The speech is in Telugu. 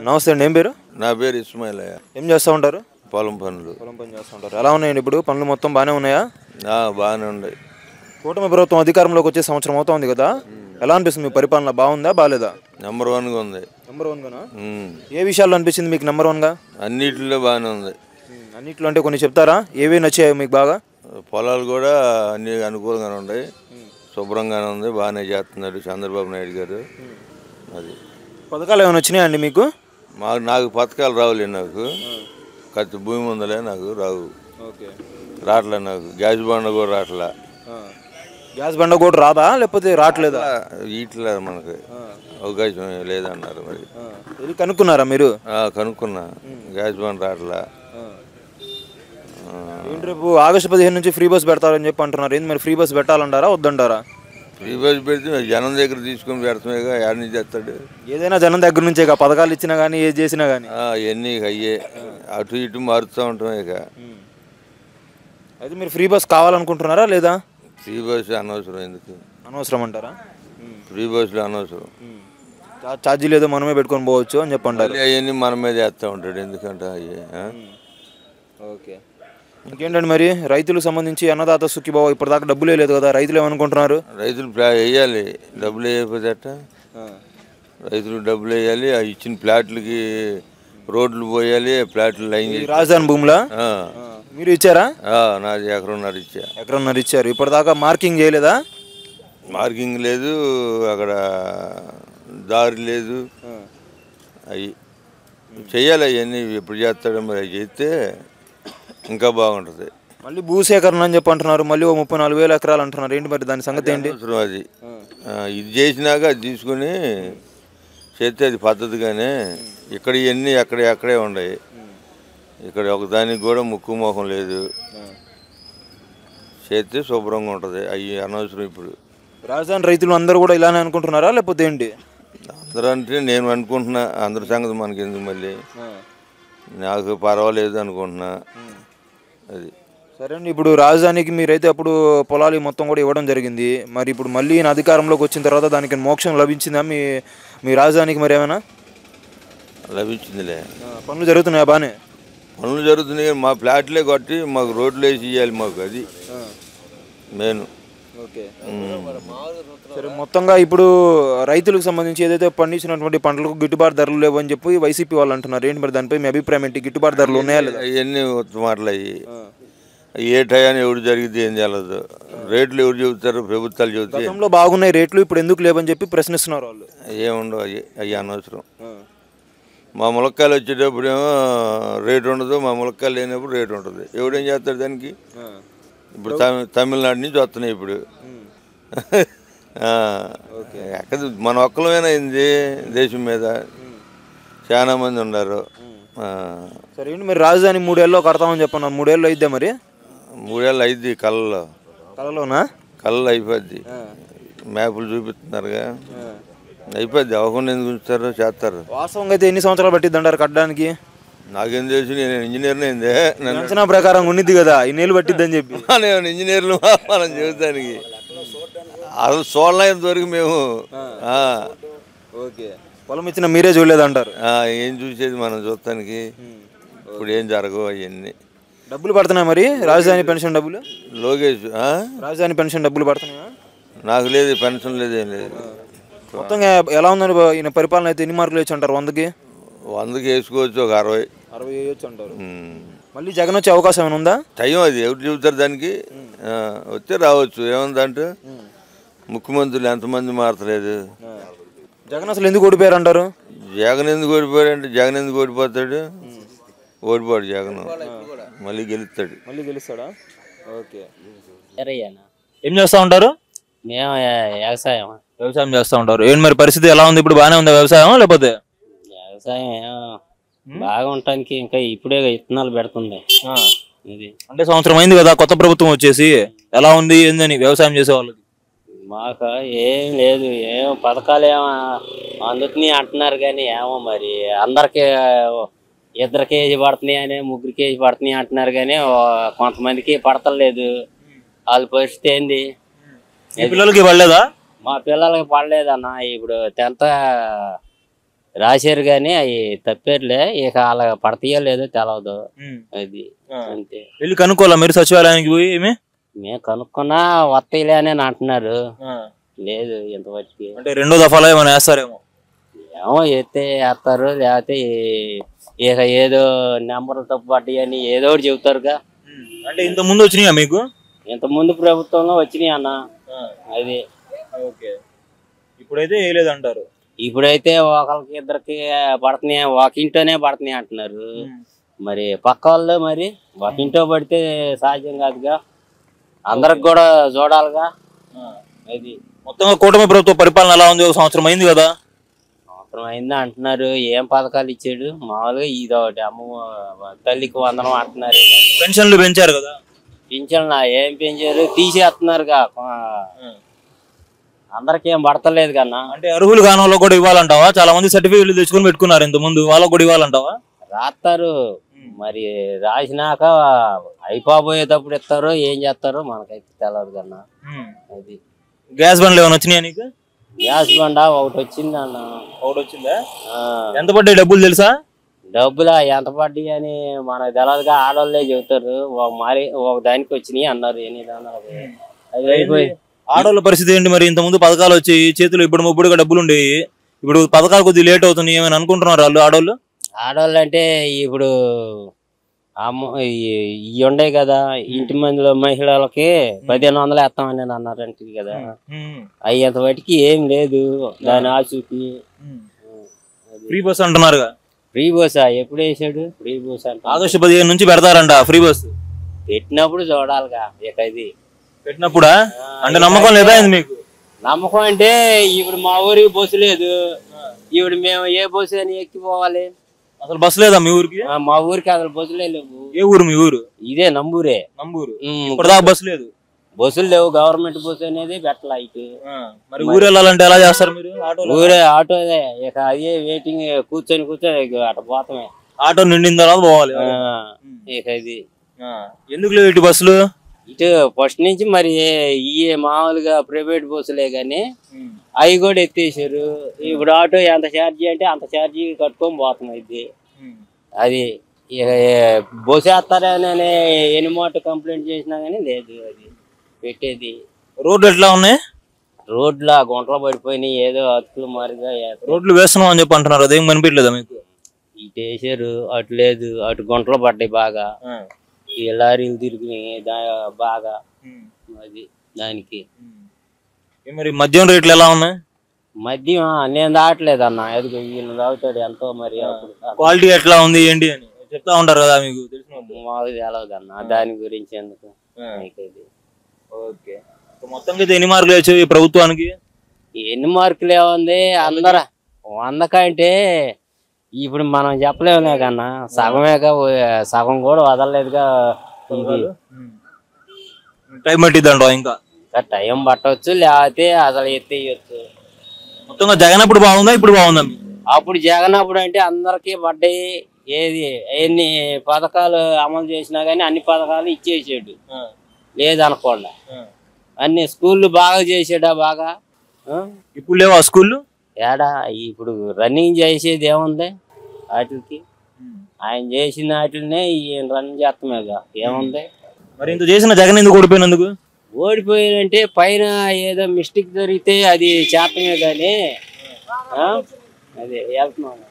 నమస్తే అండి. ఏం పేరు? నా పేరు ఇస్మాయిలయ్య. ఏం చేస్తూ ఉంటారు? పొలం పనులు. పొలం పని చేస్తూ ఉంటారు. ఎలా ఉన్నాయండి ఇప్పుడు పనులు? మొత్తం బాగానే ఉన్నాయా? బాగానే ఉన్నాయి. కూటమి ప్రభుత్వం అధికారంలోకి వచ్చే సంవత్సరం అవుతుంది కదా, ఎలా అనిపిస్తుంది? మీ పరిపాలన బాగుందా బాగాలేదా? నెంబర్ 1గా ఉంది. నెంబర్ 1గానా? ఏ విషయాల్లో అనిపించింది మీకు నెంబర్ 1గా? అన్నిటిలో బాగానే ఉంది. అన్నిట్లో అంటే కొన్ని చెప్తారా? ఏవి నచ్చాయి మీకు బాగా? పొలాలు కూడా అన్ని అనుకూలంగానే ఉన్నాయి, శుభ్రంగానే ఉంది, బాగానే చేస్తున్నాడు చంద్రబాబు నాయుడు గారు. అది పథకాలు ఏమైనా వచ్చినాయా అండి మీకు? నాకు పథకాలు రావులే. నాకు కత్తి భూమి ఉందలే, నాకు రావు. ఓకే, రావట్లే. నాకు గ్యాస్ బండ కూడా రావట్లే. గ్యాస్ బండ కూడా రాదా లేకపోతే రావట్లేదా? ఇట్లా మనకి అవకాశం లేదన్నారు. మరి ఇది కనుక్కున్నారా మీరు? కనుక్కున్నా, గ్యాస్ బండ రావట్లే. ఏంటి రేపు ఆగస్టు 15 నుంచి ఫ్రీ బస్ పెడతారని చెప్పి అంటున్నారు. ఏంటి మరి ఫ్రీ బస్ పెట్టాలంటారా వద్దంటారా? ఫ్రీ బస్ పెడితే జనం దగ్గర తీసుకొని పెడతామేగా, యాడ్ నుంచి చేస్తాడు. ఏదైనా జనం దగ్గర నుంచే పథకాలు ఇచ్చినా కానీ ఏది చేసినా కానీ ఇవన్నీ అయ్యే అటు ఇటు మారుతూ ఉంటాం. ఇక అయితే మీరు ఫ్రీ బస్ కావాలనుకుంటున్నారా లేదా? ఫ్రీ బస్ అనవసరం. ఎందుకు అనవసరం అంటారా? ఫ్రీ బస్సులు అనవసరం. ఛార్జీలు ఏదో మనమే పెట్టుకొని పోవచ్చు అని చెప్పంటారు. అవన్నీ మన మీద వేస్తూ ఉంటాడు. ఎందుకంటే అయ్యే. ఓకే, ఇంకేంటండి మరి రైతులకు సంబంధించి అన్నదాత సుఖీభావ ఇప్పటిదాకా డబ్బులే లేదు కదా, రైతులు ఏమనుకుంటున్నారు? రైతులు వేయాలి, డబ్బులు వేయకపోతే అట్ట. రైతులు డబ్బులు వేయాలి, ఆ ఇచ్చిన ప్లాట్లకి రోడ్లు పోయాలి, ప్లాట్లు లైన్ చేసి. రాజధాని భూములా మీరు ఇచ్చారా? నాది ఎకరన్నర ఇచ్చా. ఎకరన్నర ఇచ్చారు. ఇప్పటిదాకా మార్కింగ్ చేయలేదా? మార్కింగ్ లేదు, అక్కడ దారి లేదు. అవి చెయ్యాలి. అవన్నీ ఎప్పుడు చేస్తాడో మరి. అవి చేస్తే ఇంకా బాగుంటుంది. మళ్ళీ భూసేకరణ అని చెప్పి అంటున్నారు. మళ్ళీ 34,000 ఎకరాలు అంటున్నారు. ఏంటి మరి దాని సంగతి ఏంటి? అది ఇది చేసినాక అది తీసుకుని చేస్తే అది పద్ధతిగానే. ఇక్కడ ఇవన్నీ అక్కడే ఉన్నాయి. ఇక్కడ ఒకదానికి కూడా ముక్కు మోహం లేదు. చేస్తే శుభ్రంగా ఉంటుంది. అవి అనవసరం. ఇప్పుడు రాజధాని రైతులు అందరూ కూడా ఇలానే అనుకుంటున్నారా లేకపోతే ఏంటి? అందరూ అంటే నేను అనుకుంటున్నా. అందరి సంగతి మనకి ఎందుకు మళ్ళీ. నాకు పర్వాలేదు అనుకుంటున్నా. అది సరే అండి. ఇప్పుడు రాజధానికి మీరైతే అప్పుడు పొలాలు మొత్తం కూడా ఇవ్వడం జరిగింది. మరి ఇప్పుడు మళ్ళీ ఈయన అధికారంలోకి వచ్చిన తర్వాత దానికి మోక్షం లభించిందా మీ రాజధానికి? మరి ఏమైనా లభించిందిలే. పనులు జరుగుతున్నాయా? బాగానే పనులు జరుగుతున్నాయి. మా ఫ్లాట్లే కొట్టి మాకు రోడ్లు వేసి ఇవ్వాలి మాకు. అది మెయిన్. ఓకే, సరే. మొత్తంగా ఇప్పుడు రైతులకు సంబంధించి ఏదైతే పండించినటువంటి పంటలకు గిట్టుబాటు ధరలు లేవు అని చెప్పి వైసీపీ వాళ్ళు అంటున్నారు. ఏంటి మరి దానిపై మీ అభిప్రాయం ఏంటి? గిట్టుబాటు ధరలు ఉన్నాయా లేదా? అవన్నీ మాటలు అయ్యి. ఏ టయాన్ని ఎవరు జరిగితే ఏం చేయలేదు. రేట్లు ఎవరు చెబుతారు? ప్రభుత్వాలు చెబుతాయి. గతంలో బాగున్నాయి రేట్లు, ఇప్పుడు ఎందుకు లేవని చెప్పి ప్రశ్నిస్తున్నారు వాళ్ళు. ఏముండవు. అవి అనవసరం. మా ములక్కాయలు వచ్చేటప్పుడేమో రేటు ఉండదు, మా ములక్కాయలు లేనప్పుడు రేటు ఉంటుంది. ఎవడేం చేస్తాడు దానికి? ఇప్పుడు తమిళనాడు నుంచి వస్తున్నాయి ఇప్పుడు. ఎక్కడ మన ఒక్కలమైనా అయింది దేశం మీద. చాలా మంది ఉన్నారు. సరే ఏంటి మరి రాజధాని 3 ఏళ్ళలో కడతామని చెప్పన్నారు. 3 ఏళ్ళు అయిద్దా మరి? 3 ఏళ్ళు అయింది. కళ్ళలోనా? కళ్ళు అయిపోద్ది. మ్యాపులు చూపిస్తున్నారుగా, అయిపోద్ది. అవ్వకుండా ఎందుకు ఉంచుతారు? చేస్తారు. వాస్తవంగా అయితే ఎన్ని సంవత్సరాలు పట్టిద్ది అంటారు కట్టడానికి? నాకేం తెలుసు, నేను ఇంజనీర్నే. అంచనా ప్రకారం ఉండిద్ది కదా, ఇన్నేళ్ళు పట్టిద్ది అని చెప్పి. నేను ఇంజనీర్లు మనం చూడటానికి అసలు చూడలేంత వరకు మేము. ఓకే, పొలం ఇచ్చిన మీరే చూడలేదంటారు. ఏం చూసేది మనం చూడటానికి? ఇప్పుడు ఏం జరగవు అవన్నీ. డబ్బులు పడుతున్నాయి మరి రాజధాని పెన్షన్ డబ్బులు? లోకేష్ రాజధాని పెన్షన్ డబ్బులు పడుతున్నాయా? నాకు లేదు, పెన్షన్ లేదు, ఏం లేదు. మొత్తంగా ఎలా ఉందని ఈయన పరిపాలన అయితే ఎన్ని మార్కులు వేయచ్చు అంటారు? 100కి 100కి వేసుకోవచ్చు. ఒక 60 వేయచ్చు అంటారు. మళ్ళీ జగన్ వచ్చే అవకాశం ఏమైనా ఉందా? టైం అది ఎవరు చెబుతారు దానికి. వస్తే రావచ్చు. ఏముందంటే ముఖ్యమంత్రులు ఎంతమంది మారతలేదు. జగన్ అసలు ఎందుకు ఓడిపోయారు అంటారు? జగన్ ఎందుకు ఓడిపోయాడంటే, జగన్ ఎందుకు ఓడిపోతాడు? ఓడిపోడు జగన్. మళ్ళీ గెలుస్తాడా? ఓకే. ఏం చేస్తూ ఉంటారు? మేము వ్యవసాయం చేస్తూ ఉంటారు. ఏంటి మరి పరిస్థితి ఎలా ఉంది ఇప్పుడు? బాగానే ఉందా వ్యవసాయం లేకపోతే? వ్యవసాయం బాగా ఉండటానికి ఇంకా ఇప్పుడే విత్తనాలు పెడుతుంది. ఇది అంటే సంవత్సరం అయింది కదా కొత్త ప్రభుత్వం వచ్చేసి. ఎలా ఉంది ఏందని వ్యవసాయం చేసే వాళ్ళకి? మాకు ఏం లేదు. ఏమో పథకాలు ఏమో అందుతున్నాయి అంటున్నారు కానీ ఏమో మరి అందరికి 2 కేజీ పడుతున్నాయి అని 3 కేజీ పడుతున్నాయి అంటున్నారు కానీ కొంతమందికి పడతలేదు. వాళ్ళ పరిస్థితి ఏంది? పిల్లలకి పడలేదా? మా పిల్లలకి పడలేదన్న. ఇప్పుడు 10th రాశారు కానీ అవి తప్పేట్లే, ఇక అలా పడతాయో లేదో తెలవదు. అది అంతే. వెళ్ళి కనుక్కోవాలా మీరు సచివాలయానికి పోయి? ఏమి మేము కనుక్కున్నా వస్తాయిలే అని అంటున్నారు. లేదు ఇంతవరకు. అంటే రెండో దఫాలో ఏమైనా వేస్తారేమో? ఏమో ఎత్తే వేస్తారు, లేకపోతే ఇక ఏదో నెంబర్లు తప్పు పడ్డాయి అని ఏదో ఒకటి చెబుతారుగా. అంటే ఇంత ముందు వచ్చినాయా మీకు? ఇంత ముందు ప్రభుత్వంలో వచ్చినాయి అన్న. అది ఓకే. ఇప్పుడైతే వేయలేదంటారు? ఇప్పుడైతే ఒకరికి ఇద్దరికి పడుతున్నాయి, ఒక ఇంట్లోనే పడుతున్నాయి అంటున్నారు. మరి పక్క వాళ్ళు మరి ఒక ఇంట్లో పడితే సాధ్యం కాదుగా, అందరికి కూడా చూడాలిగా. అది మొత్తంగా కూటమి ప్రభుత్వ పరిపాలన ఎలా ఉంది? ఒక సంవత్సరం అయింది కదా. సంవత్సరం అయిందా అంటున్నారు. ఏం పథకాలు ఇచ్చాడు? మామూలుగా ఇదొకటి అమ్మ తల్లికి వందనం అంటున్నారు. పెన్షన్లు పెంచారు కదా. పింఛన్లు ఏం పెంచారు? తీసేస్తున్నారుగా. అందరికి ఏం పడతలేదు కన్నా. అంటే అర్హులు కాని వాళ్ళకి కూడా ఇవ్వాలంటావా? చాలా మంది సర్టిఫికేట్లు తెచ్చుకొని పెట్టుకున్నారు ఇంత ముందు, వాళ్ళకి కూడా ఇవ్వాలంటావా? రాస్తారు మరి, రాసినాక అయిపోబోయేటప్పుడు ఇస్తారో ఏం చేస్తారో మనకైతే తెలియదు కన్నా. అది గ్యాస్ బండ్లు ఏమైనా వచ్చినాయా నీకు? గ్యాస్ బండ ఒకటి వచ్చింది అన్న. ఒకటి వచ్చిందా? ఎంత పడ్డాయి డబ్బులు తెలుసా? డబ్బులా ఎంత పడ్డాయి అని మనకు తెలియదుగా, ఆడవాళ్ళే చెబుతారు. ఒక దానికి వచ్చినాయి అన్నారు. అది అయిపోయి ఆడవాళ్ళ పరిస్థితి ఏంటి మరి? ఇంత ముందు పథకాలు వచ్చి చేతులు ఇప్పుడు ముప్పుడుగా డబ్బులు ఉండేవి, ఇప్పుడు పథకాలు కొద్దిగా లేట్ అవుతుంది, ఏమైనా అనుకుంటున్నారు వాళ్ళు ఆడవాళ్ళు? ఆడవాళ్ళు అంటే ఇప్పుడు ఇవి ఉండే కదా, ఇంటి మందిలో మహిళలకి 1500 వేస్తామని అన్నారంటే కదా, అయ్యేంత వాటికి ఏం లేదు. దాని ఆచూకి ఫ్రీ బస్ అంటున్నారు. ఫ్రీ బస్ ఎప్పుడు వేసాడు? ఫ్రీ బస్ అంటే ఆగస్టు 15 నుంచి పెడతారంట ఫ్రీ బస్. పెట్టినప్పుడు చూడాలిగా. ఇక ఇది పెట్టినప్పుడా? అంటే నమ్మకం లేదా మీకు? నమ్మకం అంటే ఇప్పుడు మా ఊరికి బస్సు లేదు, ఇప్పుడు మేము ఏ బస్సు అని ఎక్కిపోవాలి? అసలు బస్సు లేదా మీ ఊరికి? మా ఊరికి అసలు బస్సులే లేవు. ఏ ఊరు మీ ఊరు? ఇదే నంబూరే. నంబూరు. ఇప్పటిదాకా బస్సు లేదు? బస్సులు లేవు, గవర్నమెంట్ బస్సు అనేది పెట్టలా ఇటు. మరి ఊరు వెళ్ళాలంటే ఎలా చేస్తారు మీరు? ఊరే ఆటోదే. ఇక అదే వెయిటింగ్, కూర్చొని అటు పోతామే. ఆటో నిండిన తర్వాత పోవాలి. ఇక ఇది ఎందుకు లేవు ఇటు బస్సులు? ఇటు ఫస్ట్ నుంచి మరి ఈ మామూలుగా ప్రైవేట్ బస్సులే గాని అవి కూడా ఎత్తేసారు. ఇప్పుడు ఆటో ఎంత ఛార్జీ అంటే అంత ఛార్జీ కట్టుకొని పోతున్నాం. ఇది అది బస్సు వేస్తారని ఎనిమోట కంప్లైంట్ చేసినా గానీ లేదు అది పెట్టేది. రోడ్లు ఎట్లా ఉన్నాయి? రోడ్ల గుంటలు పడిపోయినాయి, ఏదో అతుకులు మారిగా. రోడ్లు వేస్తున్నాం అని చెప్పి అంటున్నారు, అదేం కనిపించలేదా మీకు? ఇటు వేసారు, అటు లేదు. అటు గుంటలు పడ్డాయి బాగా, ఈ లారీలు తిరిగినాయి బాగా. అది దానికి మరి మద్యం రేట్లు ఎలా ఉన్నాయి? మద్యం నేను తాగట్లేదు అన్న. ఎదుగు ఈయన తాగుతాడు ఎంతో. మరి క్వాలిటీ ఎట్లా ఉంది ఏంటి అని చెప్తా ఉంటారు కదా మీకు తెలిసిన? మాకు తెలవదు అన్న దాని గురించి ఎందుకు. ఓకే. మొత్తంగా ఎన్ని మార్కులు వచ్చాయి ఈ ప్రభుత్వానికి? ఎన్ని మార్కులు ఏముంది? అందరూ 100 కంటే ఇప్పుడు మనం చెప్పలేములే కన్నా. సగమేగా, సగం కూడా వదలలేదుగా. ఇది టైం పట్టిద్దంట. ఇంకా టైం పట్టవచ్చు, లేకపోతే అసలు ఎత్తేయచ్చు. మొత్తంగా జగన్ అప్పుడు బాగుందా ఇప్పుడు బాగుందా? అప్పుడు జగన్ అప్పుడు అంటే అందరికి పడ్డాయి. ఏది ఎన్ని పథకాలు అమలు చేసినా గానీ అన్ని పథకాలు ఇచ్చేసాడు లేదనకుండా. అన్ని స్కూళ్ళు బాగా చేసాడా బాగా. ఇప్పుడు లేవా స్కూళ్ళు? ఏడా ఇప్పుడు రన్నింగ్ చేసేది ఏముంది వాటికి? ఆయన చేసిన వాటినే ఈయన రన్ చేస్తామేగా, ఏముంది? మరి ఇంత చేసిన జగన్ ఎందుకు ఓడిపోయినందుకు? ఓడిపోయాడంటే పైన ఏదో మిస్టేక్ జరిగితే అది చేతమే కానీ. అదే వెళ్తున్నాను.